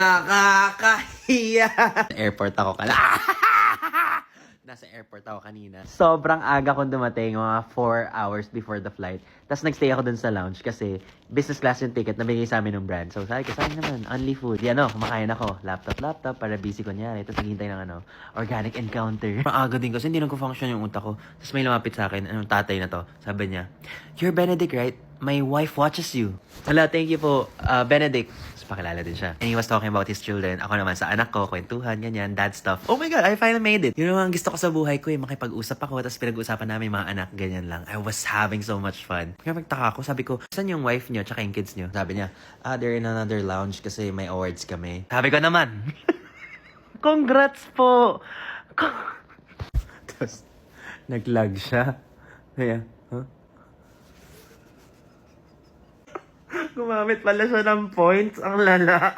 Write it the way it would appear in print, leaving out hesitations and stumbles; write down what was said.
Nakakahiya. Airport ako Nasa airport ako kanina. Sobrang aga kong dumating, mga 4 hours before the flight. Tapos nagstay ako dun sa lounge kasi business class yung ticket na bigay sa amin ng brand. So sabi ko, sayang naman, only food. Yan kumakain ako. Laptop, para busy kunyari. Tapos naghihintay ng organic encounter. Sobrang aga din kasi hindi nagko-function yung utak ko. Tapos may lumapit sa akin, tatay na to. Sabi niya, "You're Benedict, right? My wife watches you." Hello, thank you po, Benedict. Pakilala din siya. And he was talking about his children. Ako naman sa anak ko, kwentuhan, ganyan, dad stuff. Oh my God, I finally made it. Yun naman ang gusto ko sa buhay ko makipag-usap ako, tapos pinag-uusapan namin mga anak, ganyan lang. I was having so much fun. Kaya magtaka ako, sabi ko, saan yung wife niyo, tsaka yung kids niyo? Sabi niya, they're in another lounge kasi may awards kami. Sabi ko naman, congrats po! Tapos, nag-lag siya. Kaya, gumamit pala siya ng points. Ang lala.